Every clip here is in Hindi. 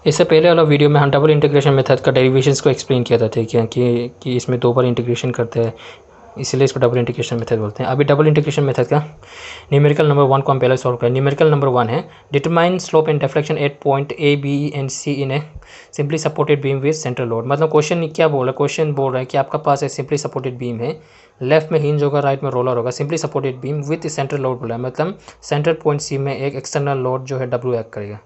इससे पहले वाला वीडियो में हम डबल इंटीग्रेशन मेथड का डेरिवेशंस को एक्सप्लेन किया था, ठीक है, कि इसमें 2 बार इंटीग्रेशन करते हैं, इसलिए इसको डबल इंटीग्रेशन मेथड बोलते हैं। अभी डबल इंटीग्रेशन मेथड का न्यूमेरिकल नंबर 1 को हम पहले सॉल्व करें। न्यूमेरिकल नंबर 1 है determine slope and deflection at point A B and C in a simply supported beam with central load. मतलब क्वेश्चन क्या बोल रहा है, क्वेश्चन बोल रहा है कि आपका पास एक सिंपली सपोर्टेड बीम है, लेफ्ट में हिंज होगा, राइट में रोलर होगा, simply supported beam with central load बोला है, मतलब सेंट्रल पॉइंट सी में एक एक्सटर्नल लोड जो है डब्ल्यू एक्ट करेगा।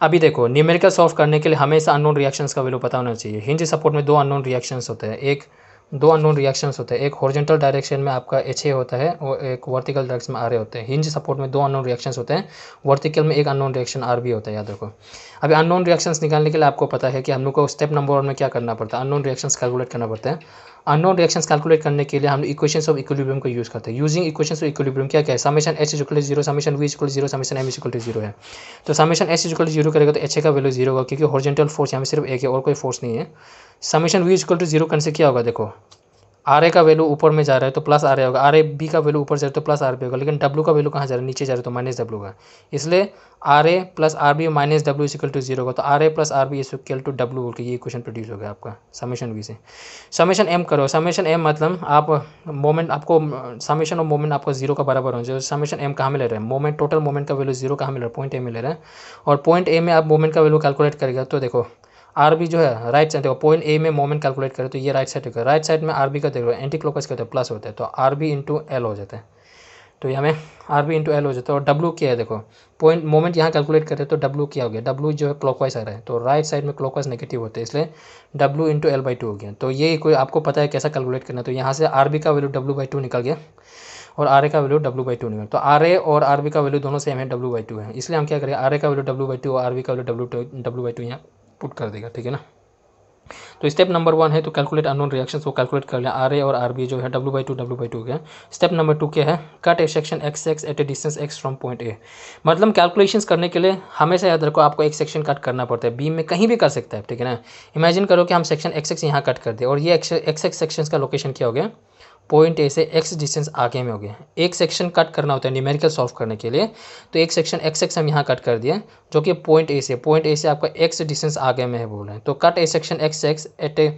अभी देखो न्यूमेरिकल सॉल्व करने के लिए हमेशा अननोन रिएक्शंस का वैल्यू पता होना चाहिए। हिंज सपोर्ट में 2 अननोन रिएक्शंस होते हैं, एक हॉरिजॉन्टल डायरेक्शन में आपका HA होता है और एक वर्टिकल डायरेक्शन में RA होते हैं। हिंज सपोर्ट में 2 अननोन रिएक्शंस होते हैं, वर्टिकल में एक अननोन रिएक्शन RB होता है, याद रखो। अभी अननोन रिएक्शंस निकालने के लिए आपको पता है कि हम लोग को स्टेप नंबर 1 में क्या करना पड़ता है, अननोन रिएक्शंस कैलकुलेट करना पड़ता है। अननोन रिएक्शंस कैलकुलेट करने के लिए हम इक्वेशंस ऑफ इक्विलिब्रियम को यूज़ करते हैं। यूजिंग इक्वेशंस ऑफ इक्विलिब्रियम क्या है, summation H equal 0, summation V equal 0, summation M equal 0 है। तो समेशन H इक्वल 0 करेगा तो HA का वैल्यू 0 होगा, क्योंकि हॉरिजॉन्टल फोर्स यहाँ में सिर्फ एक है और कोई फोर्स नहीं है। समेशन V इक्वल 0 करने से क्या होगा, देखो RA का वैल्यू ऊपर में जा रहा है तो प्लस RA होगा, RB का वैल्यू ऊपर जा रहा है तो प्लस RB होगा, लेकिन W का वैल्यू कहाँ जा रहा है, नीचे जा रहा है तो माइनस W होगा। इसलिए RA plus RB minus W equal to 0 होगा, तो RA plus RB equal to W बोल के ये इक्वेशन प्रोड्यूस हो गया आपका समेशन V से। समेशन M करो, समेशन M मतलब आप मोमेंट, आपको समेशन ऑफ मोमेंट आपको 0 का बराबर हो जाए। समेशन M कहाँ में ले रहे हैं, मोमेंट, टोटल मोमेंट का वैल्यू 0 कहाँ में ले रहा है, पॉइंट A में ले रहा है, और पॉइंट A में आप मोमेंट का वैल्यू कैलकुलेट करेगा तो देखो RB जो है राइट साइड, देखो पॉइंट A में मोमेंट कैलकुलेट करें तो ये राइट साइड होगा, राइट साइड में RB का देखो एंटी क्लॉकवाइज का प्लस होता है तो RB इंटू L हो जाता है, तो यहाँ में RB इंटू L हो जाता है। और W क्या है, देखो पॉइंट मोमेंट यहाँ कैलकुलेट करें तो W क्या हो गया, W जो है क्लॉकवाइज आ रहा है तो राइट साइड में क्लॉकवाइज नेगेटिव होता है, इसलिए W इंटू L/2 हो गया। तो ये कोई आपको पता है कैसा कैलकुलेट करना है, तो यहाँ से RB का वैल्यू W/2 निकल गया और RA का वैल्यू W/2 निकल, तो RA और RB का वैल्यू दोनों सेम है, W/2 है, इसलिए हम क्या करें, RA का वैल्यू W/2 और RB का वैल्यू W/2 यहाँ पुट कर देगा, ठीक है ना। तो स्टेप नंबर 1 है तो कैलकुलेट अननोन रिएक्शंस को कैलकुलेट कर लें, RA और RB जो है W/2 गया। स्टेप नंबर 2 क्या है, cut a section XX at a distance X from point A। मतलब कैलकुलेशंस करने के लिए हमेशा याद रखो आपको एक सेक्शन कट करना पड़ता है, बीम में कहीं भी कर सकता है, ठीक है ना। इमेजिन करो कि हम सेक्शन XX यहाँ कट कर दे और ये XX सेक्शन का लोकेशन क्या हो गया, पॉइंट A से X डिस्टेंस आगे में हो गया। एक सेक्शन कट करना होता है न्यूमेरिकल सॉल्व करने के लिए, तो एक सेक्शन XX हम यहाँ कट कर दिए जो कि पॉइंट A से आपका X डिस्टेंस आगे में है बोल रहे हैं। तो cut a section XX at a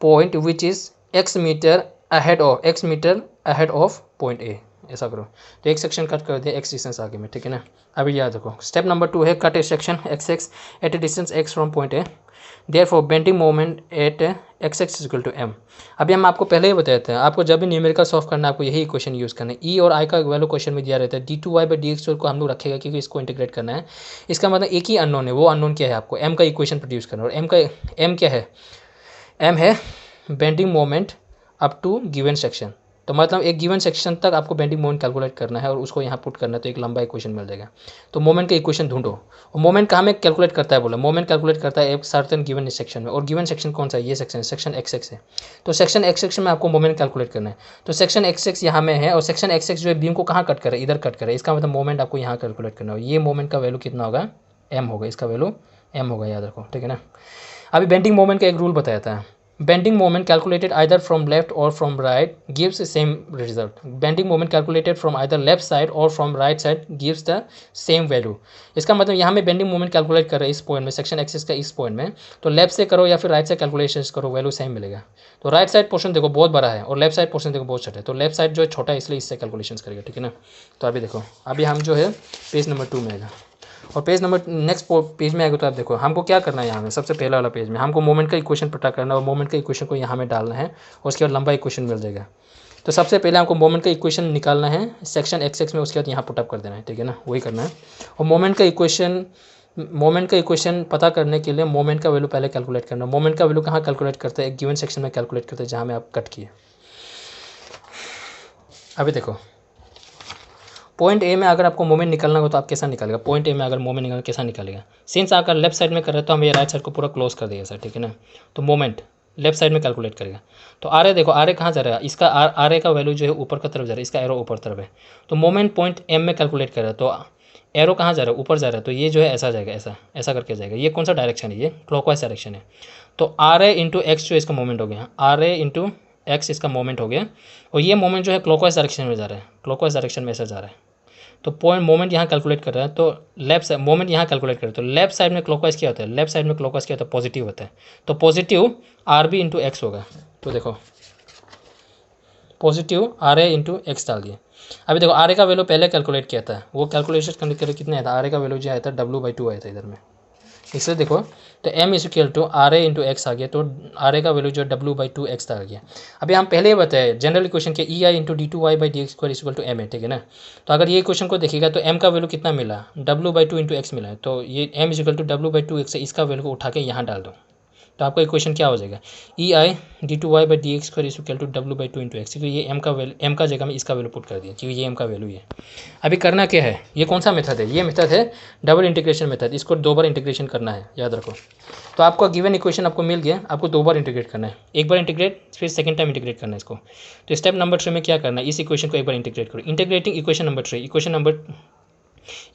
point which is X metre ahead of point A, ऐसा करो। तो एक सेक्शन कट कर दिया X डिस्टेंस आगे में, ठीक है ना। अभी याद रखो स्टेप नंबर 2 है cut a section XX at a distance X from point A, therefore bending moment at XX equal to M। अभी हम आपको पहले ही बताए थे, आपको जब भी न्यूमेरिकल सॉल्व करना है आपको यही इक्वेशन यूज़ करना है। E और I का वैल्यू क्वेश्चन में दिया रहता है, d2y/dx को हम लोग रखेगा क्योंकि इसको इंटीग्रेट करना है। इसका मतलब एक ही अननोन है, वो अननोन क्या है, आपको M का इक्वेशन प्रोड्यूस करना है। और M क्या है, M है bending moment up to given section. तो मतलब एक गिवन सेक्शन तक आपको बेंडिंग मोमेंट कैलकुलेट करना है और उसको यहाँ पुट करना है, तो एक लंबा इक्वेशन मिल जाएगा। तो मोमेंट का इक्वेशन ढूंढो, और मोमेंट कहाँ में कैलकुलेट करता है बोला, मोमेंट कैलकुलेट करता है एक सर्टेन गिवन सेक्शन में, और गिवन सेक्शन कौन सा है, ये सेक्शन XX है। तो सेक्शन XX में आपको मोमेंट कैलकुलेट करना है, तो सेक्शन XX यहाँ में है और सेक्शन XX जो है बीम को कहाँ कट करे, इधर कट करे, इसका मतलब मोमेंट आपको यहाँ कैलकुलेट करना है। ये मोमेंट का वैल्यू कितना होगा, M होगा, इसका वैल्यू M होगा, याद रखो, ठीक है ना। अभी बेंडिंग मोमेंट का एक रूल बताया था, bending moment calculated either from left or from right gives same result. Bending moment calculated from either left side or from right side gives the same value. इसका मतलब यहाँ में बेंडिंग मोमेंट कैलकुलेट कर रहे हैं इस पॉइंट में, सेक्शन एक्सिस का इस पॉइंट में, तो लेफ्ट से करो या फिर राइट से कैलकुलेशन करो, वैल्यू सेम मिलेगा। तो राइट साइड पोर्शन देखो बहुत बड़ा है और लेफ्ट साइड पोर्शन देखो बहुत छोटा है, तो लेफ्ट साइड जो है छोटा है इसलिए इससे कैलकुलेशन करेगा, ठीक है ना। तो अभी देखो, अभी हम जो है पेज नंबर 2 में आएगा और पेज नंबर नेक्स्ट पेज में आएगा, तो आप देखो हमको क्या करना है। यहाँ में सबसे पहला वाला पेज में हमको मोमेंट का इक्वेशन पता करना है और मोमेंट का इक्वेशन को यहाँ में डालना है और उसके बाद लंबा इक्वेशन मिल जाएगा। तो सबसे पहले हमको मोमेंट का इक्वेशन निकालना है सेक्शन XX में, उसके बाद यहाँ पुटअप कर देना है, ठीक है ना, वही करना है। और मोमेंट का इक्वेशन पता करने के लिए मोमेंट का वैल्यू पहले कैलकुलेट करना है। मोमेंट का वैल्यू कहाँ कैलकुलेट करते हैं, एक गिवन सेक्शन में कैलकुलेट करते हैं जहाँ में आप कट किए। अभी देखो पॉइंट A में अगर आपको मोमेंट निकालना हो तो आप कैसा निकालेगा, पॉइंट A में अगर मोमेंट निकालना कैसा निकालेगा, सिंस अगर लेफ्ट साइड में कर रहे तो हम ये राइट साइड को पूरा क्लोज कर देगा सर, ठीक है ना। तो मोमेंट लेफ्ट साइड में कैलकुलेट करेगा, तो RA देखो, RA कहाँ जा रहा है, इसका RA का वैल्यू जो है ऊपर का तरफ जा रहा है, इसका एरो ऊपर तरफ है। तो मोमेंट पॉइंट M में कैलकुलेट कर रहा है तो एरो कहाँ जा रहा है, ऊपर जा रहा है, तो ये जो है ऐसा जाएगा, ऐसा करके जाएगा। ये कौन सा डायरेक्शन है, ये क्लॉकवाइज डायरेक्शन है। तो RA इंटू X जो इसका मोमेंट हो गया, RA इंटू X इसका मोमेंट हो गया, और ये मोमेंट जो है क्लॉकवाइज डायरेक्शन में जा रहा है, क्लॉकवाइज डायरेक्शन में ऐसा जा रहा है। तो पॉइंट मोमेंट यहाँ कैलकुलेट कर रहा है, तो लेफ्ट साइड मोमेंट यहाँ कैलकुलेट कर रहा है, तो लेफ्ट साइड में क्लॉकवाइज क्या होता है, लेफ्ट साइड में क्लॉकवाइज क्या होता है, पॉजिटिव होता है, तो positive R B into X होगा। तो देखो positive R A into X डाल दिए। अभी देखो आर ए का वैल्यू पहले कैलकुलेट किया था, वो कैलकुलेशन करने के लिए कितने आया था, आर ए का वैल्यू जो आया था W/2 आया था इधर में, इसलिए देखो तो m is equal to R A into X आ गया, तो आर ए का वैल्यू जो W/2x आ गया। अभी हम पहले ही बताए जनरल इक्वेशन के E I into d2y/dx² equal to m है, ठीक है ना। तो अगर ये क्वेश्चन को देखिएगा तो m का वैल्यू कितना मिला, W/2 इंटू एक्स मिला है, तो ये m is equal to W/2x है, इसका वैल्यू को उठा के यहाँ डाल दो, तो आपका इक्वेशन क्या हो जाएगा, E I d2y/dx² is equal to W/2 into X, क्योंकि ये m का वैल्यू, m का जगह में इसका वैल्यू पुट कर दिया, क्योंकि ये m का वैल्यू है। अभी करना क्या है, ये कौन सा मेथड है, ये मेथड है डबल इंटीग्रेशन मेथड, इसको 2 बार इंटीग्रेशन करना है, याद रखो। तो आपको गिवन इक्वेशन आपको मिल गया, आपको 2 बार इंटीग्रेट करना है, एक बार इंटीग्रेट फिर सेकंड टाइम इंटीग्रेट करना है इसको। तो स्टेप नंबर 3 में क्या करना है, इस इक्वेशन को एक बार इंटीग्रेट करो, integrating equation number 3,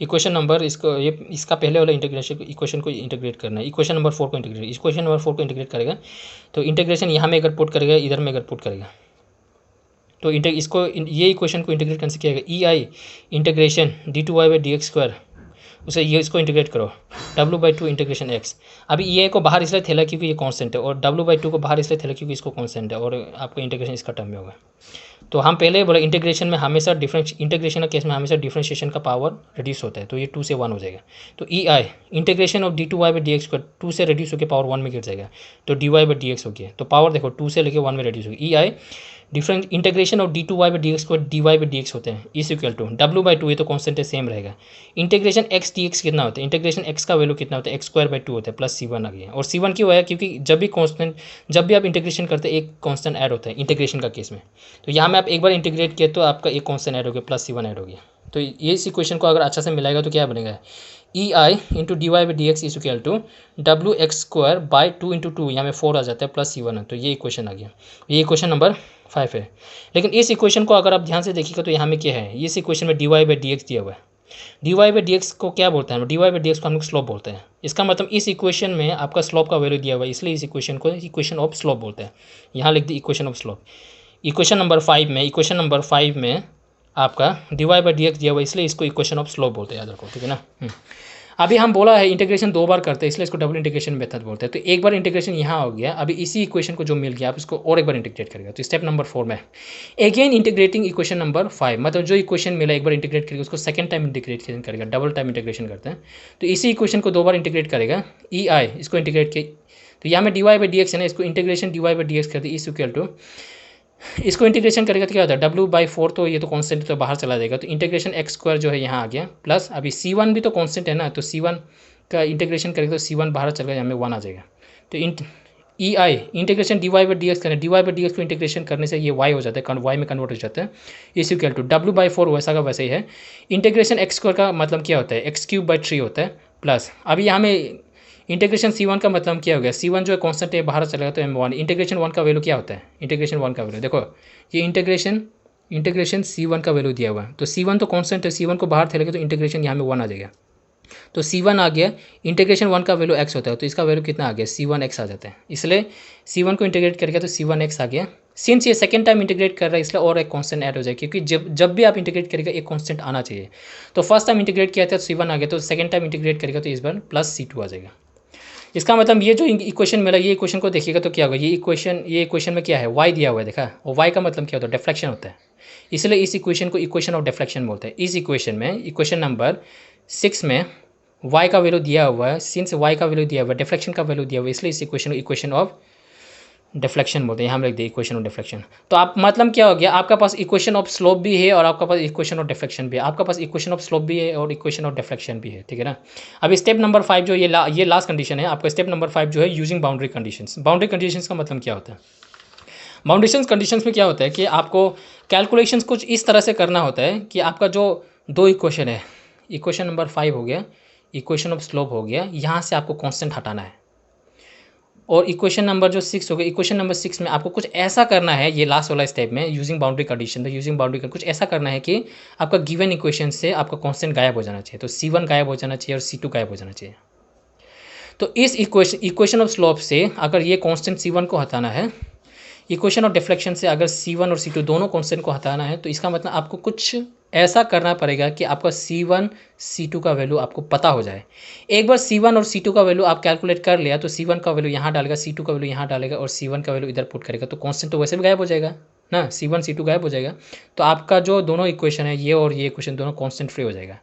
equation number इसको ये इसका पहले वाला इंटीग्रेशन इक्वेशन को इंटीग्रेट करना है, इक्वेशन नंबर 4 को इंटीग्रेट, इक्वेशन नंबर 4 को इंटीग्रेट करेगा, तो इंटीग्रेशन यहाँ में अगर पुट करेगा, इधर में अगर पुट करेगा, तो इसको ये इक्वेशन को इंटीग्रेट करने से क्या आएगा, ई आई इंटीग्रेशन d2y/dx², उसे ये इसको इंटीग्रेट करो W/2 इंटीग्रेशन x। अभी ये को बाहर इसलिए थैला क्योंकि ये कांस्टेंट है, और W/2 को बाहर इसलिए थैला क्योंकि इसको कांस्टेंट है, और आपको इंटीग्रेशन इसका टर्म में होगा। तो हम पहले बोला इंटीग्रेशन में हमेशा इंटीग्रेशन का केस में हमेशा डिफरेंशिएशन का पावर रिड्यूस होता है, तो ये 2 से 1 हो जाएगा। तो ई आई इंटीग्रेशन ऑफ d2y/dx² 2 से रिड्यूस होकर पावर 1 में गिर जाएगा, तो dy/dx हो गया, तो पावर देखो 2 से लेकर 1 में रिड्यूस होगी। ई आई डिफरेंट इंटीग्रेशन ऑफ d2y/dx को dy/dx होते हैं, इज इक्वल टू W/2, ये तो कांस्टेंट है सेम रहेगा। इंटीग्रेशन x dx कितना होता है, इंटीग्रेशन x का वैल्यू कितना होता है, x² होता है, प्लस c1 आ गया, और c1 क्यों आया, क्योंकि जब भी आप इंटीग्रेशन करते हैं एक कांस्टेंट ऐड होता है इंटीग्रेशन का केस में, तो यहाँ में आप एक बार इंटीग्रेट किया तो आपका एक कांस्टेंट ऐड हो गया, प्लस c1 ऐड हो गया। तो ये इस इक्वेशन को अगर अच्छा से मिलाएगा तो क्या बनेगा, E I into dy/dx is equal to W(x²/2 into 2, यहाँ में 4 आ जाता है, प्लस c1 है, तो ये इक्वेशन आ गया, ये इक्वेशन नंबर 5 है। लेकिन इस इक्वेशन को अगर आप ध्यान से देखिएगा तो यहाँ में क्या है, इस इक्वेशन में dy/dx दिया हुआ है, dy/dx को क्या बोलते हैं, dy/dx को हम लोग स्लोप बोलते हैं। इसका मतलब इस इक्वेशन में आपका स्लोप का वैल्यू दिया हुआ है, इसलिए इस इक्वेशन को इक्वेशन ऑफ स्लोप बोलते हैं। यहाँ लिख the equation of slope. Equation number 5 में आपका dy/dx दिया हुआ है, इसलिए इसको इक्वेशन ऑफ स्लोप बोलते हैं, याद रखो, ठीक है ना। अभी हम बोला है इंटीग्रेशन 2 बार करते हैं, इसलिए इसको डबल इंटीग्रेशन मेथड बोलते हैं। तो एक बार इंटीग्रेशन यहाँ हो गया, अभी इसी इक्वेशन को जो मिल गया आप इसको और एक बार इंटीग्रेट करेगा, तो स्टेप नंबर 4 में अगेन इंटीग्रेटिंग इक्वेशन नंबर 5, मतलब जो इक्वेशन मिला एक बार इंटीग्रेट करेगा उसको सेकंड टाइम इंटीग्रेशन करेगा, डबल टाइम इंटीग्रेशन करते हैं। तो इसी इक्वेशन को 2 बार इंटीग्रेट करेगा, ई आई इसको इंटीग्रेट किया, तो यहाँ में dy/dx है ना, इसको इंटीग्रेशन dy/dx कर दी इज इक्वल टू, इसको इंटीग्रेशन करेगा तो क्या होता है W/4, तो ये तो कांस्टेंट तो बाहर चला जाएगा, तो इंटीग्रेशन x² जो है यहाँ आ गया, प्लस अभी c1 भी तो कांस्टेंट है ना, तो c1 का इंटीग्रेशन करेगा तो c1 बाहर चल गया, यहाँ में 1 आ जाएगा। तो ई आई इंटीग्रेशन dy/dx करें, dy/dx को इंटीग्रेशन करने से ये y हो जाता है, y में कन्वर्ट हो जाता है, इज इक्वल टू W/4 वैसा का वैसे ही है। इंटीग्रेशन x² का मतलब क्या होता है, x³ होता है, प्लस अभी यहाँ में इंटीग्रेशन c1 का मतलब क्या हो गया, c1 जो है कांस्टेंट है बाहर चलेगा, तो m1 इंटीग्रेशन 1 का वैल्यू क्या होता है, इंटीग्रेशन 1 का वैल्यू देखो, ये इंटीग्रेशन c1 का वैल्यू दिया हुआ है, तो c1 तो कांस्टेंट है, c1 को बाहर चलेगा तो इंटीग्रेशन यहाँ में 1 आ जाएगा, तो c1 आ गया, इंटीग्रेशन 1 का वैल्यू x होता है, तो इसका वैल्यू कितना आ गया, c1x आ जाता है, इसलिए c1 को इंटीग्रेट करेगा तो c1x आ गया। सिंस ये सेकंड टाइम इंटीग्रेट कर रहा है इसलिए और एक कांस्टेंट ऐड हो जाए, क्योंकि जब भी आप इंटीग्रेट करेगा एक कांस्टेंट आना चाहिए, तो फर्स्ट टाइम इंटीग्रेट किया था तो c1 आ गया, तो सेकंड टाइम इंटीग्रेट करेगा तो इस बार प्लस c2 आ जाएगा। इसका मतलब ये जो इक्वेशन मिला, ये इक्वेशन को देखिएगा तो क्या होगा, ये इक्वेशन में क्या है, y दिया हुआ है, देखा, और y का मतलब क्या होता है, डिफ्लेक्शन होता है, इसलिए इस इक्वेशन को इक्वेशन ऑफ डिफ्लेक्शन बोलते हैं। इस इक्वेशन में इक्वेशन नंबर 6 में y का वैल्यू दिया हुआ है, सिंस y का वैल्यू दिया हुआ है, डिफ्लेक्शन का वैल्यू दिया हुआ है, इसलिए इस इक्वेशन को इक्वेशन ऑफ डिफ्लेक्शन बोलते हैं, यहाँ हम लिख दिए इक्वेशन ऑफ डिफ्लेक्शन। तो आप मतलब क्या हो गया, आपका पास इक्वेशन ऑफ स्लोप भी है और आपका पास इक्वेशन ऑफ डिफ्लेक्शन भी है, आपका पास इक्वेशन ऑफ स्लोप भी है और इक्वेशन ऑफ डिफ्लेक्शन भी है, ठीक है ना। अब स्टेप नंबर 5 जो ये लास्ट कंडीशन है आपका, स्टेप नंबर 5 जो है using boundary conditions. Boundary conditions का मतलब क्या होता है, बाउंड्री कंडीशंस में क्या होता है कि आपको कैलकुलेशंस कुछ इस तरह से करना होता है कि आपका जो 2 इक्वेशन है, इक्वेशन नंबर 5 हो गया, इक्वेशन ऑफ स्लोप हो गया, यहाँ से आपको कांस्टेंट हटाना है, और इक्वेशन नंबर जो 6 हो गया, इक्वेशन नंबर 6 में आपको कुछ ऐसा करना है, ये लास्ट वाला स्टेप में यूजिंग बाउंड्री कंडीशन में, यूजिंग बाउंड्री कुछ ऐसा करना है कि आपका गिवन इक्वेशन से आपका कांस्टेंट गायब हो जाना चाहिए, तो c1 गायब हो जाना चाहिए और c2 गायब हो जाना चाहिए। तो इस इक्वेशन ऑफ स्लोप से अगर ये कांस्टेंट c1 को हटाना है, इक्वेशन ऑफ डिफ्लेक्शन से अगर c1 और c2 दोनों कांस्टेंट को हटाना है, तो इसका मतलब आपको कुछ ऐसा करना पड़ेगा कि आपका C1 C2 का वैल्यू आपको पता हो जाए। एक बार C1 और C2 का वैल्यू आप कैलकुलेट कर लिया तो C1 का वैल्यू यहाँ डालेगा, C2 का वैल्यू यहाँ डालेगा और C1 का वैल्यू इधर पुट करेगा तो कांस्टेंट तो वैसे भी गायब हो जाएगा ना, C1 C2 गायब हो जाएगा। तो आपका जो दोनों इक्वेशन है, ये और ये इक्वेशन दोनों कांस्टेंट फ्री हो जाएगा।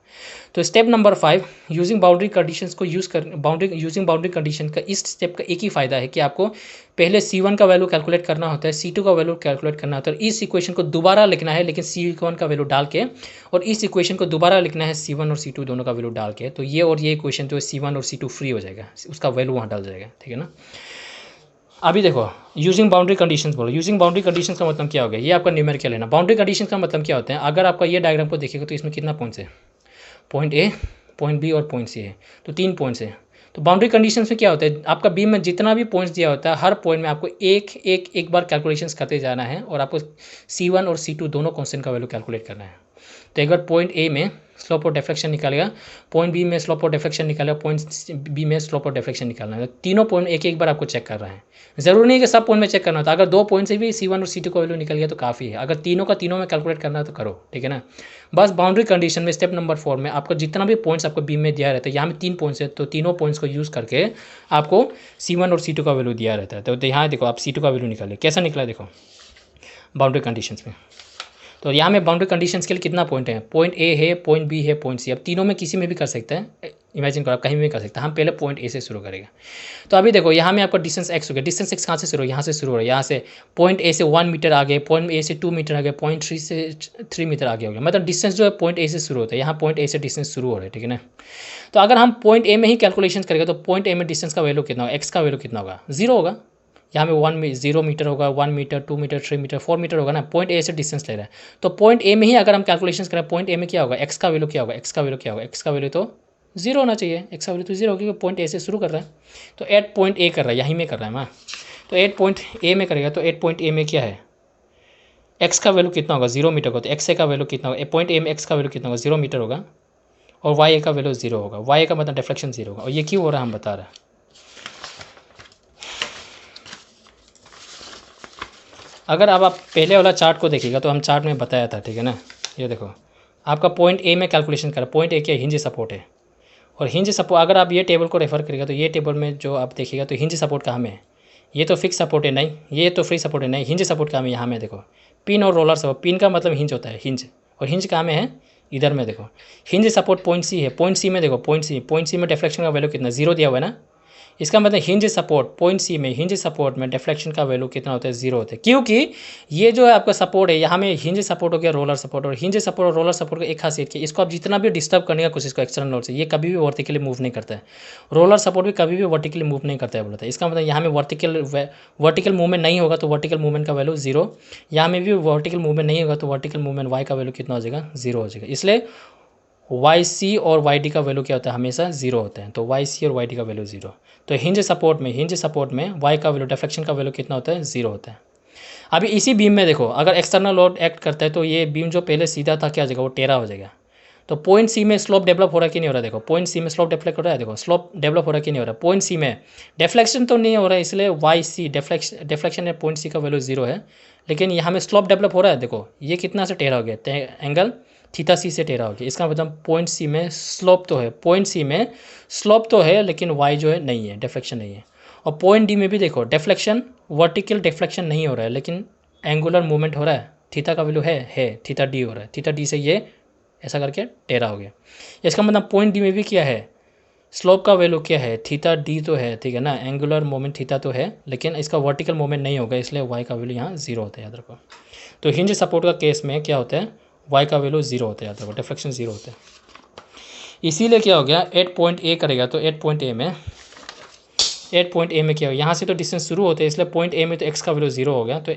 तो step number 5, using boundary conditions को यूज़ कर यूजिंग बाउंड्री कंडीशन का इस स्टेप का एक ही फ़ायदा है कि आपको पहले C1 का वैल्यू कैलकुलेट करना होता है, C2 का वैल्यू कैलकुलेट करना होता है, इस इक्वेशन को दोबारा लिखना है लेकिन C1 का वैल्यू डाल के, और इस इक्वेशन को दोबारा लिखना है C1 और C2 दोनों का वैल्यू डाल के। तो ये और ये इक्वेशन जो है C1 और C2 फ्री हो जाएगा, उसका वैल्यू वहाँ डाल जाएगा, ठीक है ना। अभी देखो यूजिंग बाउंड्री कंडीशंस बोलो। यूजिंग बाउंड्री कंडीशंस का मतलब क्या हो गया, ये आपका न्यूमेरिकल है ना। बाउंड्री कंडीशंस का मतलब क्या होता है, अगर आपका ये डायग्राम को देखिएगा तो इसमें कितना पॉइंट्स है, पॉइंट ए, पॉइंट बी और पॉइंट सी है, तो 3 पॉइंट्स है। तो बाउंड्री कंडीशंस में क्या होता है, आपका बी में जितना भी पॉइंट्स दिया होता है हर पॉइंट में आपको एक बार कैलकुलेशंस करते जाना है और आपको C1 और C2 दोनों कांस्टेंट का वैल्यू कैलकुलेट करना है। तो एक बार पॉइंट ए में स्लोप और डिफ्लेक्शन निकालेगा, पॉइंट बी में स्लोप और डिफ्लेक्शन निकालेगा, पॉइंट बी में स्लोप और डिफ्लेक्शन निकालना है। तो तीनों पॉइंट एक बार आपको चेक कर रहा है, जरूरी नहीं है कि सब पॉइंट में चेक करना होता है। अगर 2 पॉइंट से भी C1 और C2 का वैल्यू निकल गया तो काफ़ी है। अगर तीनों का तीनों में कैलकुलेट करना है तो करो, ठीक है ना। बस बाउंड्री कंडीशन में स्टेप नंबर 4 में आपको जितना भी पॉइंट्स आपको बी में दिया रहता है, यहाँ में 3 पॉइंट्स है तो तीनों पॉइंट्स को यूज़ करके आपको C1 और C2 का वैल्यू दिया रहता है। तो यहाँ देखो आप C2 का वैल्यू निकालिए, कैसा निकला देखो बाउंड्री कंडीशंस में। तो यहाँ में बाउंड्री कंडीशंस के लिए कितना पॉइंट है, पॉइंट ए है, पॉइंट बी है, पॉइंट सी। अब तीनों में किसी में भी कर सकते हैं, इमेजिन करो आप कहीं भी कर सकते हैं। हम पहले पॉइंट ए से शुरू करेंगे। तो अभी देखो यहाँ में आपका डिस्टेंस एक्स हो गया। डिस्टेंस एक्स कहाँ से शुरू हो, यहाँ से शुरू हो रहा है, यहाँ से पॉइंट ए से 1 मीटर आगे, पॉइंट ए से 2 मीटर आगे, पॉइंट 3 से 3 मीटर आगे हो गया। मतलब डिस्टेंस जो है पॉइंट ए से शुरू होता है, यहाँ पॉइंट ए से डिस्टेंस शुरू हो रहा है, ठीक है ना। तो अगर हम पॉइंट ए में ही कैलकुलेशन करेंगे तो पॉइंट ए में डिस्टेंस का वैल्यू कितना होगा, एक्स का वैल्यू कितना होगा, 0 होगा। यहाँ में 0 मीटर होगा, 1 मीटर, 2 मीटर, 3 मीटर, 4 मीटर होगा ना। पॉइंट ए से डिस्टेंस ले रहा है तो पॉइंट ए में ही अगर हम कैलकुलेशन करें, पॉइंट ए में क्या होगा, एक्स का वैल्यू क्या होगा, एक्स का वैल्यू क्या होगा, एक्स का वैल्यू तो 0 होना चाहिए। एक्स का वैल्यू तो 0 होगा क्योंकि पॉइंट ए से शुरू कर रहा है। तो एट पॉइंट ए कर रहा है, यहीं में कर रहा है ना। तो एट पॉइंट ए में करेगा तो एट पॉइंट ए में क्या है, एक्स का वैल्यू कितना होगा, 0 मीटर होगा। तो एक्स ए का वैल्यू कितना होगा, पॉइंट ए में एक्स का वैल्यू कितना होगा, 0 मीटर होगा। और वाई ए का वैल्यू 0 होगा। वाई ए का मतलब डिफ्लेक्शन 0 होगा। और ये क्यों हो रहा है हम बता रहे हैं। अगर अब आप पहले वाला चार्ट को देखिएगा तो हम चार्ट में बताया था, ठीक है ना। ये देखो आपका पॉइंट ए में कैलकुलेशन करा, पॉइंट ए क्या हिंज सपोर्ट है। और हिंज सपोर्ट अगर आप ये टेबल को रेफर करिएगा तो ये टेबल में जो आप देखिएगा तो हिंज सपोर्ट कहाँ में है, ये तो फिक्स सपोर्ट है नहीं, ये तो फ्री सपोर्ट है नहीं, हिंज सपोर्ट कहाँ में, यहाँ में देखो पिन और रोलर सपोर्ट। पिन का मतलब हिंज होता है, हिंज। और हिंज कहाँ में है, इधर में देखो हिंज सपोर्ट पॉइंट सी है। पॉइंट सी में देखो, पॉइंट सी में डिफ्लेक्शन का वैल्यू कितना, 0 दिया हुआ है ना। इसका मतलब हिंज सपोर्ट पॉइंट सी में, हिंज सपोर्ट में डिफ्लेक्शन का वैल्यू कितना होता है, 0 होता है। क्योंकि ये जो है आपका सपोर्ट है, यहाँ में हिंज सपोर्ट हो गया, रोलर सपोर्ट। और हिंज सपोर्ट और रोलर सपोर्ट का एक खासियत की, इसको आप जितना भी डिस्टर्ब करने का कोशिश करो एक्सटर्नल लोड से, ये कभी भी वर्टिकली मूव नहीं करता है। रोलर सपोर्ट भी कभी भी वर्टिकली मूव नहीं करता है बोलता है। इसका मतलब यहाँ में वर्टिकल मूवमेंट नहीं होगा तो वर्टिकल मूवमेंट का वैल्यू 0। यहाँ में भी वर्टिकल मूवमेंट नहीं होगा तो वर्टिकल मूवमेंट वाई का वैल्यू कितना हो जाएगा, 0 हो जाएगा। इसलिए वाई सी और वाई डी का वैल्यू क्या होता है, हमेशा 0 होता है। तो वाई सी और वाई डी का वैल्यू 0। तो हिंज सपोर्ट में वाई का वैल्यू, डिफ्लेक्शन का वैल्यू कितना होता है, 0 होता है। अभी इसी बीम में देखो अगर एक्सटर्नल लोड एक्ट करता है तो ये बीम जो पहले सीधा था क्या हो जाएगा, वो टेढ़ा हो जाएगा। तो पॉइंट सी में स्लोप डेवलप हो रहा है कि नहीं हो रहा है, देखो पॉइंट सी में स्लोप डेवलप हो रहा है, देखो स्लोप डेवलप हो रहा है कि नहीं हो रहा है। पॉइंट सी में डिफ्लेक्शन तो नहीं हो रहा है, इसलिए वाई सी डिफ्लेक्शन है, पॉइंट सी का वैल्यू 0 है। लेकिन यहाँ में स्लोप डेवलप हो रहा है, देखो ये कितना से टेढ़ा हो गया, एंगल थीटा सी से टेढ़ा हो गया। इसका मतलब पॉइंट सी में स्लोप तो है, पॉइंट सी में स्लोप तो है लेकिन वाई जो है नहीं है, डिफ्लेक्शन नहीं है। और पॉइंट डी में भी देखो डिफ्लेक्शन, वर्टिकल डिफ्लेक्शन नहीं हो रहा है लेकिन एंगुलर मूवमेंट हो रहा है। थीटा का वैल्यू है थीटा डी हो रहा है, थीटा डी से ये ऐसा करके टेढ़ा हो गया। इसका मतलब पॉइंट डी में भी क्या है, स्लोप का वैल्यू क्या है, थीटा डी तो है, ठीक है ना। एंगुलर मोमेंट थीटा तो है लेकिन इसका वर्टिकल मोमेंट नहीं होगा, इसलिए वाई का वैल्यू यहाँ 0 होता है, याद रखो। तो हिंज सपोर्ट का केस में क्या होता है, वाई का वैल्यू 0 होता है, याद रखो, डिफ्लेक्शन 0 होता है। इसीलिए क्या हो गया, 8 पॉइंट ए करेगा तो 8 पॉइंट ए में क्या हो, यहाँ से तो डिस्टेंस शुरू होते हैं, इसलिए पॉइंट ए में तो एक्स का वैल्यू 0 हो गया। तो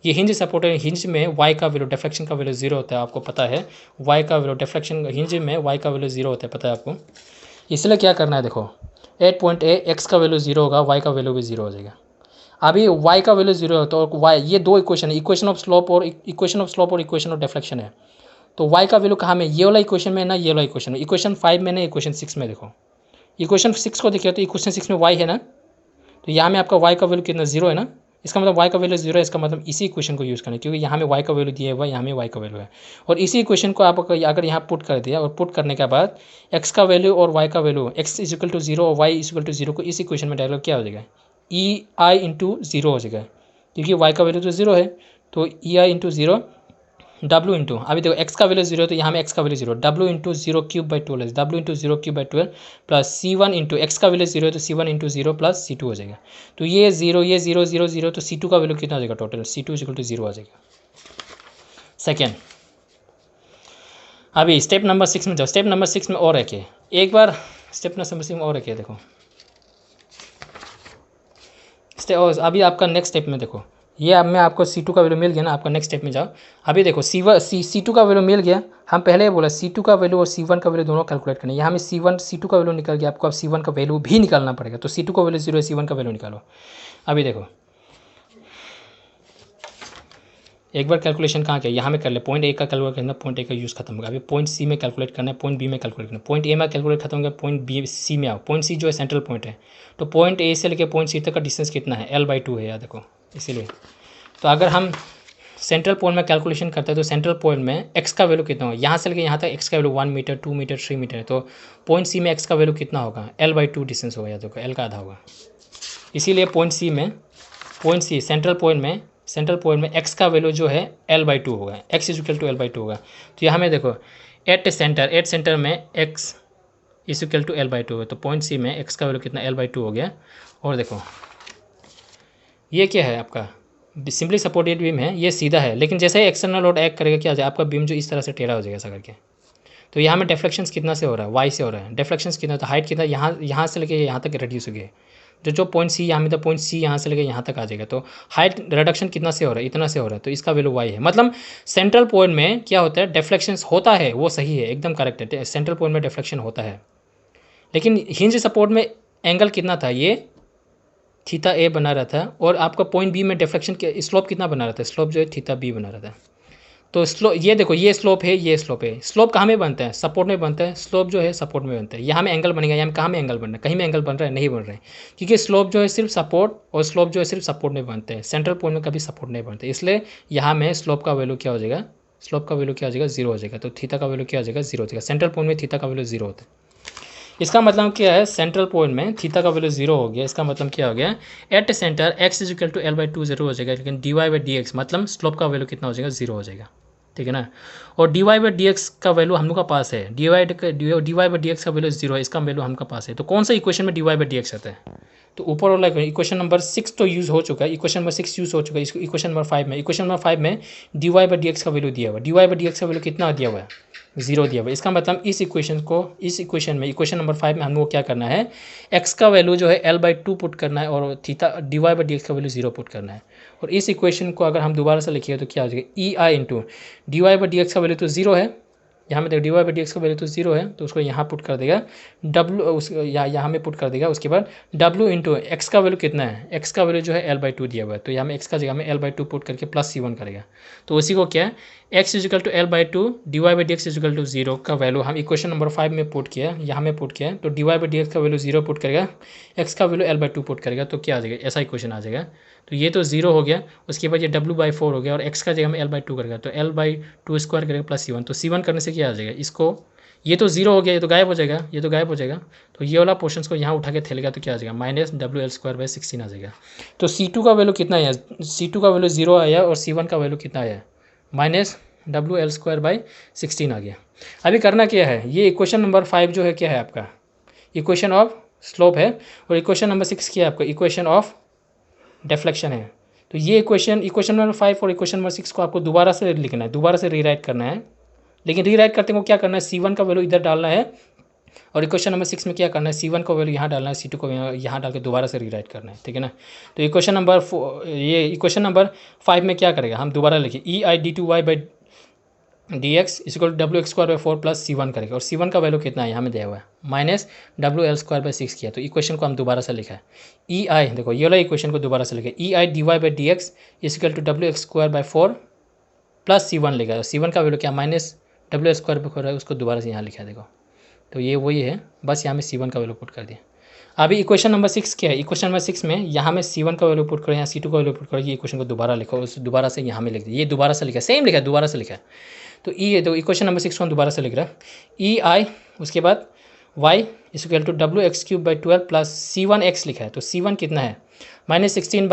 ये हिंज सपोर्ट है, हिंज में वाई का वैल्यू, डिफ्लेक्शन का वैल्यू 0 होता है, आपको पता है। वाई का वैल्यू डिफ्लेक्शन, हिंज में वाई का वैल्यू 0 होता है, पता है आपको। इसलिए क्या करना है, देखो 8 पॉइंट ए, एक्स का वैल्यू 0 होगा, वाई का वैल्यू भी 0 हो जाएगा। अभी वाई का वैल्यू 0 है तो वाई, ये दो इक्वेशन है, इक्वेशन ऑफ स्लोप और इक्वेशन ऑफ डिफ्लेक्शन है। तो वाई का वैल्यू कहाँ में, ये वाला इक्वेशन में ना, ये वाला इक्वेशन में, इक्वेशन 5 में ना, इक्वेशन 6 में। देखो इक्वेशन 6 को देखिए तो इक्वेशन 6 में वाई है ना, तो यहाँ में आपका वाई का वैल्यू कितना, 0 है ना। इसका मतलब y का वैल्यू 0 है, इसका मतलब इसी इक्वेशन को यूज़ करना है, क्योंकि यहाँ में y का वैल्यू दिया हुआ है, यहाँ में y का वैल्यू है। और इसी इक्वेशन को आप अगर यहाँ पुट कर दिया और पुट करने के बाद x का वैल्यू और y का value, x is equal to 0 और y इज इक्वल टू 0 को इस इक्वेशन में डालो, क्या हो जाएगा, ई आई इंटू 0 हो जाएगा, क्योंकि y का वैल्यू तो 0 है, तो ई आई इंटू 0 डब्ल्यू इंटू, अभी देखो x का वैल्यू 0 है तो यहाँ में x का value 0, W into 0 cube by 12 W into 0 cube by 12 plus C1 into x का वैल्यू 0 है तो C1 इंटू 0 प्लस C2 हो जाएगा। तो ये 0 0 0 तो C2 का वैल्यू कितना हो जाएगा टोटल, C2 इक्वल टू 0 आ जाएगा। सेकेंड, अभी स्टेप नंबर 6 में जाओ। स्टेप नंबर 6 में और रखिए एक बार, स्टेप नंबर 6 में और रखिए, देखो अभी आपका नेक्स्ट स्टेप में देखो, ये अब मैं आपको C2 का वैल्यू मिल गया ना, आपका नेक्स्ट स्टेप में जाओ। अभी देखो C2 का वैल्यू मिल गया, हम पहले ही बोला C2 का वैल्यू और C1 का वैल्यू दोनों कैलकुलेट करना है। यहाँ में C2 का वैल्यू निकल गया, आपको अब C1 का वैल्यू भी निकालना पड़ेगा। तो C2 का वैल्यू 0 है, C1 का वैल्यू निकालो। अभी देखो एक बार कैलकुलेशन कहाँ किया, यहाँ में कर ले, पॉइंट ए का कैलकुलेट करना, पॉइंट ए का यूज़ खत्म होगा। अभी पॉइंट सी में कैलकुलेट करना है, पॉइंट बी में कैलकुलेट करना है, पॉइंट ए में कैलकुलेट खत्म हो गया, पॉइंट बी सी में आओ। पॉइंट सी जो है सेंट्रल पॉइंट है, तो पॉइंट ए से लेकर पॉइंट सी तक का डिस्टेंस कितना है, L/2 है यार, देखो इसीलिए। तो अगर हम सेंट्रल पॉइंट में कैलकुलेशन करते हैं तो सेंट्रल पॉइंट में x का वैल्यू कितना होगा, यहाँ से लेकर यहाँ तक x का वैल्यू 1 मीटर 2 मीटर 3 मीटर है, तो पॉइंट सी में x का वैल्यू कितना होगा, L/2 डिस्टेंस होगा, या देखो L का आधा होगा। इसीलिए पॉइंट सी सेंट्रल पॉइंट में x का वैल्यू जो है L/2 होगा, x is equal to L/2 होगा। तो यहाँ में देखो एट सेंटर में x is equal to L/2 है, तो पॉइंट सी में x का वैल्यू कितना L/2 हो गया। और देखो ये क्या है आपका, सिंपली सपोर्टेड बीम है, ये सीधा है, लेकिन जैसे ही एक्सटर्नल लोड एक्ट करेगा क्या हो जाएगा, आपका बीम जो इस तरह से टेढ़ा हो जाएगा ऐसा करके। तो यहाँ में डिफ्लेक्शंस कितना से हो रहा है, y से हो रहा है। डिफ्लेक्शंस कितना, तो हाइट कितना, यहाँ से लेके यहाँ तक रिड्यूस हो गया। जो पॉइंट सी यहाँ में था, पॉइंट सी यहाँ से लेकर यहाँ तक आ जाएगा, तो हाइट रिडक्शन कितना से हो रहा है, इतना से हो रहा है, तो इसका वैल्यू y है। मतलब सेंट्रल पॉइंट में क्या होता है, डिफ्लेक्शंस होता है, वो सही है, एकदम करेक्ट है, सेंट्रल पॉइंट में डिफ्लेक्शन होता है। लेकिन हिंज सपोर्ट में एंगल कितना था, ये थीटा ए बना रहा था, और आपका पॉइंट बी में डिफ्लेक्शन के स्लोप कितना बना रहा था, स्लोप जो है थीटा बी बना रहा था। तो स्लोप ये देखो, ये स्लोप है, ये स्लोप है। स्लोप कहाँ में बनता है, सपोर्ट में बनता है। स्लोप जो है सपोर्ट में बनता है। यहाँ में एंगल बनेगा, यहाँ में कहाँ में एंगल बन रहा है, कहीं में एंगल बन रहा है, नहीं बन रहा है, क्योंकि स्लोप जो है सिर्फ सपोर्ट, और स्लोप जो है सिर्फ सपोर्ट में बनते हैं, सेंट्रल पॉइंट में कभी सपोर्ट नहीं बनते। इसलिए यहाँ में स्लोप का वैल्यू क्या हो जाएगा, स्लोप का वैल्यू क्या हो जाएगा, 0 हो जाएगा। तो थीटा का वैल्यू क्या हो जाएगा, 0 हो जाएगा। सेंट्रल पॉइंट में थीटा का वैल्यू 0 होता है। इसका मतलब क्या है, सेंट्रल पॉइंट में थीटा का वैल्यू 0 हो गया। इसका मतलब क्या हो गया, at centre x is equal to L/2 0 हो जाएगा, लेकिन dy/dx मतलब स्लोप का वैल्यू कितना हो जाएगा, 0 हो जाएगा, ठीक है ना। और dy/dx का वैल्यू हम लोग का पास है, dy/dx का वैल्यू 0 है, इसका वैल्यू हम का पास है। तो कौन सा इक्वेशन में dy/dx आता है, तो ऊपर वाला इक्वेशन नंबर 6 तो यूज़ हो चुका है, इक्वेशन नंबर 6 यूज़ हो चुका है। इसको इक्वेशन नंबर 5 में, इक्वेशन नंबर 5 में dy/dx का वैल्यू दिया हुआ है, dy/dx का वैल्यू कितना दिया हुआ है, 0 दिया हुआ है। इसका मतलब इस इक्वेशन में, इक्वेशन नंबर 5 में हम लोग क्या करना है, x का वैल्यू जो है L/2 पुट करना है, और थीटा dy/dx का वैल्यू 0 पुट करना है। और इस इक्वेशन को अगर हम दोबारा से लिखिए तो क्या हो जाएगा, ई आई इंटू dy/dx का वैल्यू तो 0 है, यहाँ में देखो dy/dx का वैल्यू तो 0 है, तो उसको यहाँ पुट कर देगा, w उस यहाँ में पुट कर देगा। उसके बाद w इंटू एक्स का वैल्यू कितना है, x का वैल्यू जो है L/2 दिया हुआ है, तो यहाँ में x का जगह में L/2 पुट करके प्लस C1 करेगा। तो उसी को क्या है, x is equal to L/2 dy/dx is equal to 0 का वैल्यू हम इक्वेशन नंबर 5 में पुट किया, यहाँ में पुट किया, तो dy/dx का वैल्यू 0 पुट करेगा, x का वैल्यू L/2 पुट करेगा, तो क्या आ जाएगा, ऐसा इक्वेशन आ जाएगा। तो ये तो 0 हो गया, उसके बाद ये w/4 हो गया, और x का जगह में L/2 करेगा, तो L/2 स्क्वायर करेगा प्लस C1, तो C1 करने से क्या आ जाएगा, इसको ये तो 0 हो गया, ये तो गायब हो जाएगा, ये तो गायब हो जाएगा। तो ये वाला पोर्शन को यहाँ उठा के थैलेगा, तो क्या आ जाएगा, -WL²/16 आ जाएगा। तो C2 का वैल्यू कितना आया, C2 का वैल्यू 0 आया, और C1 का वैल्यू कितना आया, -WL²/16 आ गया। अभी करना क्या है, ये इक्वेशन नंबर 5 जो है क्या है आपका, इक्वेशन ऑफ स्लोप है, और इक्वेशन नंबर 6 क्या है आपका, इक्वेशन ऑफ डिफ्लेक्शन है। तो ये इक्वेशन नंबर 5 और इक्वेशन नंबर 6 को आपको दोबारा से लिखना है, दोबारा से रीराइट करना है। लेकिन रीराइट करते को क्या करना है, C1 का वैल्यू इधर डालना है, और इक्वेशन नंबर 6 में क्या करना है, C1 का वैल्यू यहाँ डालना है, C2 को यहाँ डाल के दोबारा से रीराइट करना है, ठीक है ना। तो इक्वेशन नंबर 5 में क्या करेगा, हम दोबारा लिखिए, ei/dy/dx is equal to WX²/4 plus C1 करेगा, और C1 का वैल्यू कितना है, यहाँ में दिया हुआ है -WL²/6 किया। तो इक्वेशन को हम दोबारा से लिखा है, ei, देखो ये वाला इक्वेशन को दोबारा से लिखा है, ei/dy/dx is equal to WX²/4 plus C1 लिखा है। C1 का वैल्यू क्या, -WL² है, उसको दोबारा से यहाँ लिखा है, देखो। तो ये वही है, बस यहाँ में C1 का वैल्यू पुट कर दिया। अभी इक्वेशन नंबर 6 क्या है, इक्वेशन नंबर 6 में यहाँ में C1 का वैल्यू पुट करें, यहाँ C2 का वैल्यू पुट करें, ये इक्वेशन को दोबारा लिखो, उस दोबारा से यहाँ में लिख दिया, ये दोबारा से लिखा, सेम लिखा, दोबारा से लिखा है। तो तो इक्वेशन नंबर 6 को हम दोबारा से लिख रहा है, EI उसके बाद y equal to W(x³/12 plus C1x लिखा है। तो C1 कितना है -16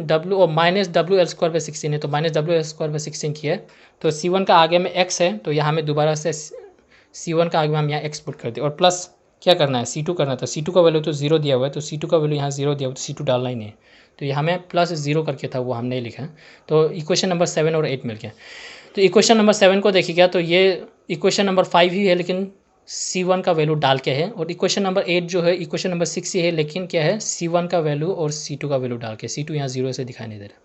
W और -WL²/16 है, तो -WL²/16 की है। तो C1 का आगे में x है, तो यहाँ में दोबारा से C1 का आगे में हम यहाँ x पुट कर दें, और प्लस क्या करना है C2 करना था। C2 का वैल्यू तो 0 दिया हुआ है, तो C2 का वैल्यू यहाँ 0 दिया हुआ, तो C2 डालना ही नहीं है। तो यहाँ में +0 करके था, वो हम नहीं लिखा। तो इक्वेशन नंबर 7 और 8 मिल गया। तो इक्वेशन नंबर 7 को देखिएगा तो ये इक्वेशन नंबर 5 ही है, लेकिन C1 का वैल्यू डाल के है, और इक्वेशन नंबर 8 जो है इक्वेशन नंबर 6 ही है, लेकिन क्या है C1 का वैल्यू और C2 का वैल्यू डाल के। C2 यहाँ 0 से दिखाई नहीं दे रहा।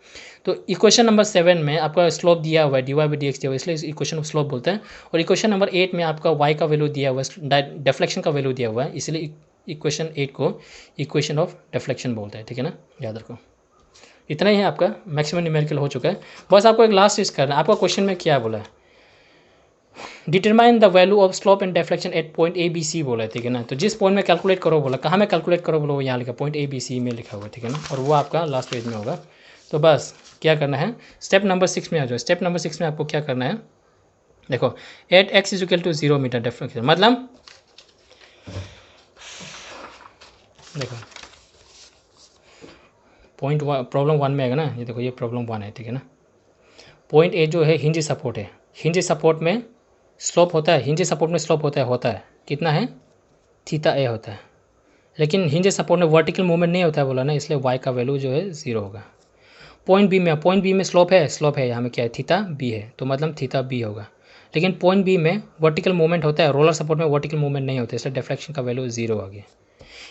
तो इक्वेशन नंबर 7 में आपका स्लोप दिया हुआ है dy/dx दिया हुआ है, इसलिए इक्वेशन को स्लोप बोलते हैं। और इक्वेशन नंबर 8 में आपका y का वैल्यू दिया हुआ है, डिफ्लेक्शन का वैल्यू दिया हुआ है, इसलिए इक्वेशन 8 को इक्वेशन ऑफ डिफ्लेक्शन बोलते हैं। ठीक है ना, याद रखो। इतना ही है, आपका मैक्सिमम न्यूमेरिकल हो चुका है। बस आपको एक लास्ट चीज़ करना है। आपका क्वेश्चन में क्या बोला है, determine the value of slope and deflection at point ABC बोला है। ठीक है ना, तो जिस पॉइंट में कैलकुलेट करो बोला, कहाँ में कैलकुलेट करो बोलो, वो यहाँ लिखा पॉइंट ABC में लिखा हुआ है। ठीक है ना, और वो आपका लास्ट पेज में होगा। तो बस क्या करना है, स्टेप नंबर 6 में आ जाओ। स्टेप नंबर 6 में आपको क्या करना है, देखो एट x = 0 मीटर डिफ्लेक्शन, मतलब देखो पॉइंट प्रॉब्लम 1 में आएगा ना, ये देखो ये प्रॉब्लम 1 है। ठीक है ना, पॉइंट A जो है हिंज सपोर्ट है, हिंज सपोर्ट में स्लोप होता है, हिंज सपोर्ट में स्लोप होता है कितना है θa होता है, लेकिन हिंज सपोर्ट में वर्टिकल मूवमेंट नहीं होता है बोला ना, इसलिए y का वैल्यू जो है 0 होगा। पॉइंट B में स्लोप है, यहाँ में क्या है θb है, तो मतलब θb होगा। लेकिन पॉइंट B में वर्टिकल मूवमेंट होता है, रोलर सपोर्ट में वर्टिकल मूवमेंट नहीं होता है, इसलिए डिफ्लेक्शन का वैल्यू 0 आ गया।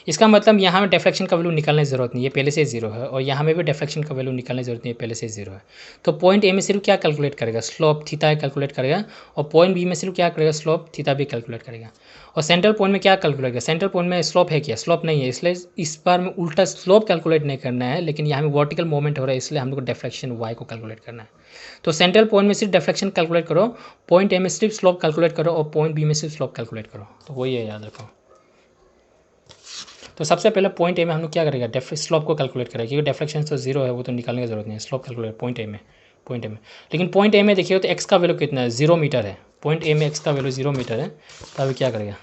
इसका मतलब यहाँ में डिफ्लेक्शन का वैल्यू निकालने की ज़रूरत नहीं है, पहले से 0 है, और यहाँ में भी डिफ्लेक्शन का वैल्यू निकालने की ज़रूरत नहीं है, पहले से 0 है। तो पॉइंट A में सिर्फ क्या कैलकुलेट करेगा, स्लोप थीटा कैलकुलेट करेगा, और पॉइंट B में सिर्फ क्या करेगा, स्लोप थीटा भी कैलकुलेट करेगा। और सेंट्रल पॉइंट में क्या कैलकुलेट करेगा, सेंट्रल पॉइंट में स्लोप है क्या, स्लोप नहीं है, इसलिए इस बार में उल्टा स्लोप कैलकुलेट नहीं करना है, लेकिन यहाँ में वर्टिकल मूवमेंट हो रहा है, इसलिए हम लोग को डिफ्लेक्शन y को कैलकुलेट करना है। तो सेंट्रल पॉइंट में सिर्फ डिफ्लेक्शन कैलकुलेट करो, पॉइंट A में सिर्फ स्लोप कैलकुलेट करो, और पॉइंट B में सिर्फ स्लोप कैलकुलेट करो, तो वही है, याद रखो। तो सबसे पहले पॉइंट A में हम लोग क्या करेगा, स्लोप को कैलकुलेट करेगा, क्योंकि डिफ्लेक्शन तो 0 है, वो तो निकालने की जरूरत नहीं है, स्लोप कैलकुलेट पॉइंट A में। लेकिन पॉइंट A में देखिए तो x का वैल्यू कितना है, 0 मीटर है। पॉइंट A में x का वैल्यू 0 मीटर है, तो अभी क्या करेगा,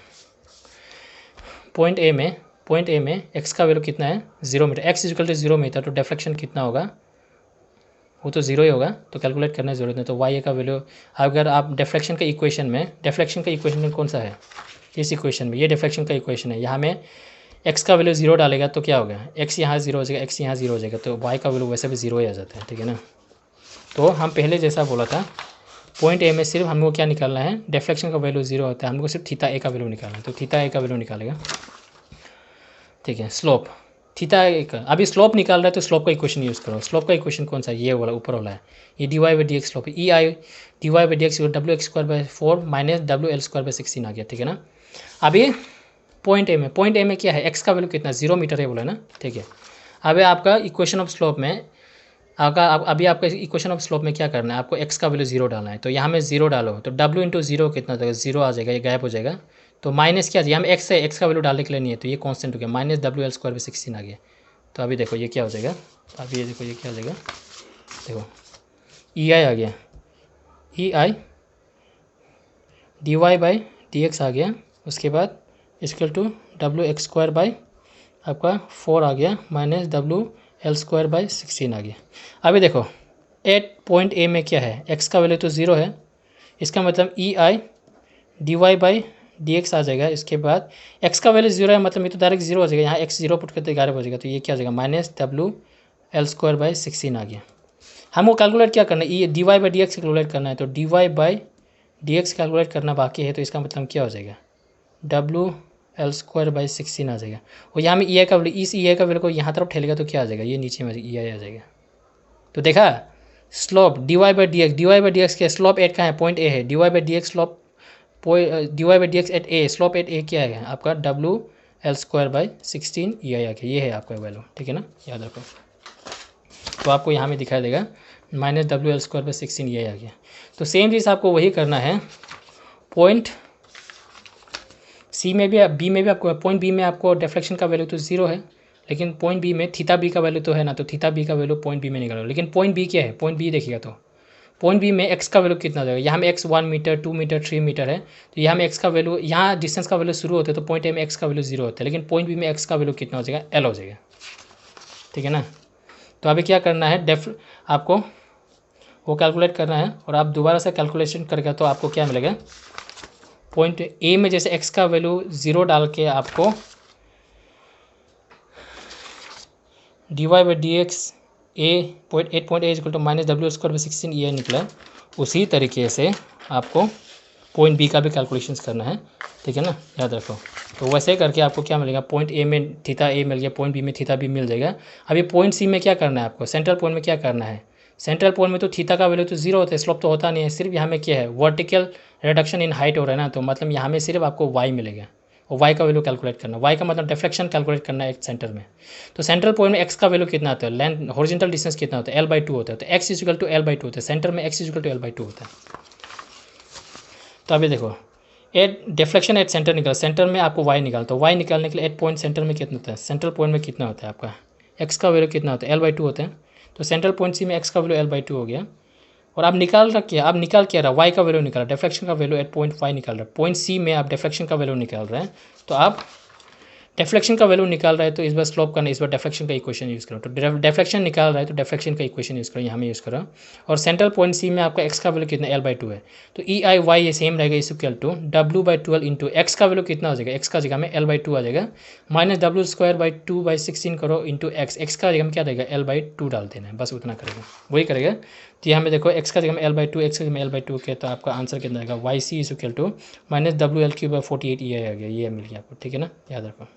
पॉइंट A में x का वैल्यू कितना है, 0 मीटर, x = 0 मीटर, तो डिफ्लेक्शन कितना होगा, वो तो 0 ही होगा, तो कैलकुलेट करने की जरूरत नहीं। तो y का वैल्यू, अगर आप डिफ्लेक्शन का इक्वेशन में कौन सा है, इस इक्वेशन में, ये डिफ्लेक्शन का इक्वेशन है, यहाँ में x का वैल्यू 0 डालेगा तो क्या होगा, x यहाँ 0 हो जाएगा, x यहाँ 0 हो जाएगा, तो y का वैल्यू वैसे भी 0 ही आ जाता है। ठीक है ना, तो हम पहले जैसा बोला था, पॉइंट A में सिर्फ हमको क्या निकालना है, डिफ्लेक्शन का वैल्यू 0 होता है, हमको सिर्फ θa का वैल्यू निकालना है, तो θa का वैल्यू निकालेगा। ठीक है, स्लोप θa का, अभी स्लोप निकाल रहा है तो स्लोप का इक्वेशन यूज़ करो। स्लोप का इक्वेशन कौन सा, ये वाला ऊपर वाला है, ये dy/dx स्लोप है, EI dy/dx Wx²/4 - WL²/16 आ गया। ठीक है ना, अभी पॉइंट A में क्या है, x का वैल्यू कितना, 0 मीटर है बोला ना। ठीक है, अभी आपका इक्वेशन ऑफ स्लोप में अभी आपका इक्वेशन ऑफ स्लोप में क्या करना है, आपको x का वैल्यू 0 डालना है, तो यहाँ में 0 डालो, तो w × 0 कितना हो जाएगा, 0 आ जाएगा, ये गायब हो जाएगा। तो माइनस क्या, यहाँ में x है, x का वैल्यू डालने के लिए नहीं है, तो ये कांस्टेंट हो गया, -WL²/16 आ गया। तो अभी देखो ये क्या हो जाएगा, अभी ये देखो ये क्या हो जाएगा, देखो EI आ गया, EI dy/dx आ गया, उसके बाद = Wx² आपका 4 आ गया, -WL²/16 आ गया। अभी देखो एट पॉइंट A में क्या है, x का वैल्यू तो 0 है, इसका मतलब EI dy/dx आ जाएगा। इसके बाद x का वैल्यू 0 है, मतलब ये तो डायरेक्ट 0 हो जाएगा, यहाँ x 0 पुट करते गायब हो जाएगा, तो ये क्या हो जाएगा, -WL²/16 आ गया। हमको कैलकुलेट क्या करना है, ये dy/dx कैलकुलेट करना है, तो dy/dx कैलकुलेट करना बाकी है, तो इसका मतलब क्या हो जाएगा, WL²/16 आ जाएगा। और यहाँ में EI का वैल्यू, इस EI का वैल्यू को यहाँ तरफ ठेलेगा तो क्या आ जाएगा, ये नीचे में EI आ जाएगा। तो देखा स्लोप dy/dx क्या, स्लोप एट कहाँ है, पॉइंट A है, dy/dx slope dy/dx at A, slope at A क्या है आपका, WL²/16 EI आ गया, ये है आपका वैल्यू। ठीक है ना, याद रखो। तो आपको यहाँ में दिखाई देगा -WL²/16 EI आ गया। तो सेम चीज़ आपको वही करना है, पॉइंट सी में भी बी में भी आपको पॉइंट बी में आपको डिफ्लेक्शन का वैल्यू तो 0 है, लेकिन पॉइंट बी में थीटा बी का वैल्यू तो है ना, तो थीटा बी का वैल्यू पॉइंट बी में निकालो। लेकिन पॉइंट बी क्या है, पॉइंट बी देखिएगा तो पॉइंट बी में एक्स का वैल्यू कितना हो जाएगा, यहाँ में एक्स 1 मीटर 2 मीटर 3 मीटर है, तो यहाँ में एक्स का वैल्यू, यहाँ डिस्टेंस का वैल्यू शुरू होता है तो पॉइंट ए में एक्स का वैल्यू 0 होता है, लेकिन पॉइंट बी में एक्स का वैल्यू कितना हो जाएगा, एल हो जाएगा। ठीक है ना। तो अभी क्या करना है, आपको वो कैलकुलेट करना है, और आप दोबारा से कैलकुलेशन करके तो आपको क्या मिलेगा, पॉइंट ए में जैसे एक्स का वैल्यू 0 डाल के आपको dy by D X A point 8.8 equal to minus W square by 16 ये निकला। उसी तरीके से आपको पॉइंट बी का भी कैलकुलेशंस करना है। ठीक है ना, याद रखो। तो वैसे करके आपको क्या मिलेगा, पॉइंट ए में थीटा ए मिल गया, पॉइंट बी में थीटा बी मिल जाएगा। अभी पॉइंट सी में क्या करना है आपको, सेंट्रल पॉइंट में क्या करना है, सेंट्रल पॉइंट में तो थीटा का वैल्यू तो 0 होता है, स्लोप तो होता नहीं है, सिर्फ यहाँ में क्या है, वर्टिकल रिडक्शन इन हाइट हो रहा है ना, तो मतलब यहाँ में सिर्फ आपको वाई मिलेगा, और वाई का वैल्यू कैलकुलेट करना, वाई का मतलब डिफ्लेक्शन कैलकुलेट करना है एक सेंटर में। तो सेंट्रल पॉइंट में एक्स का वैल्यू कितना आता है, लेंथ हॉरिजॉन्टल डिस्टेंस कितना होता है, L/2 होता है, तो एक्स इक्वल टू L/2 होता है, सेंटर में एक्स इक्वल टू L/2 होता है। तो अभी देखो, एट डिफ्लेक्शन एट सेंटर निकाल, सेंटर में आपको वाई निकालता है, वाई निकालने के लिए एट पॉइंट सेंटर में कितना होता है, सेंट्रल पॉइंट में कितना होता है आपका, एक्स का वैल्यू कितना होता है, L/2 होता है, तो सेंट्रल पॉइंट सी में एक्स का वैल्यू L/2 हो गया। और आप निकाल रखिए, आप निकाल क्या रहा, वाई का वैल्यू निकाल रहा, डिफ्लेक्शन का वैल्यू 8.5 निकाल रहा है, पॉइंट सी में आप डिफ्लेक्शन का वैल्यू निकाल रहे हैं, तो आप डिफ्लेक्शन का वैल्यू निकाल रहा है तो इस बार स्लोप करना, इस बार डिफ्लेक्शन का इक्वेशन यूज़ करो, तो डिफ्लेक्शन निकाल रहा है तो डिफ्लेक्शन का इक्वेशन यूज़ करो, यहाँ में यूज़ करो। और सेंट्रल पॉइंट सी में आपका एक्स का वैल्यू कितना L/2 है, तो EI/Y ये सेम रहेगा, इस equal to W/12 into X का वैल्यू कितना हो जाएगा, एक्स का जगह में L/2 आ जाएगा, माइनस W²/2/16 करो इंटू एक्स, एक्स का जगह में क्या रहेगा L/2 डाल देना है, बस उतना करेगा, वही करेगा। तो यहाँ में देखो एक्स का जगह में L/2, एक्स का जगह में L/2 के, तो आपका आंसर कितना आएगा, YC is equal to minus WL³/48 ये आ गया, ये मिल गया आपको। ठीक है ना, याद रखो।